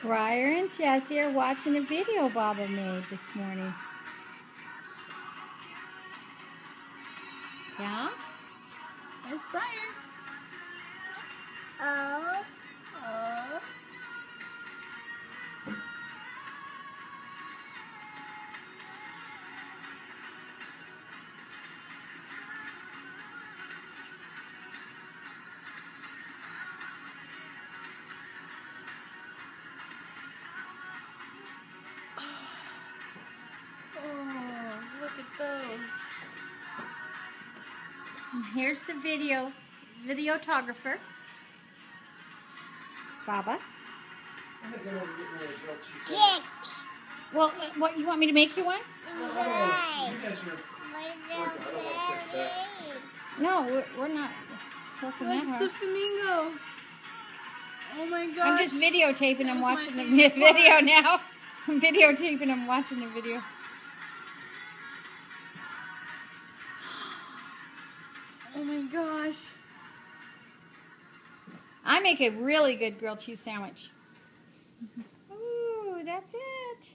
Ryer and Jessie are watching a video Baba made this morning. Yeah? There's Ryer. Oh. Oh. Oh, look at those. And here's the videographer. Baba. Kick. Well, what you want me to make you one? No, we're not working that Look, hard. it's a flamingo. Oh my gosh. I'm just videotaping That him was my watching the favorite video part. now. I'm videotaping him watching the video. Oh my gosh. I make a really good grilled cheese sandwich. Ooh, that's it.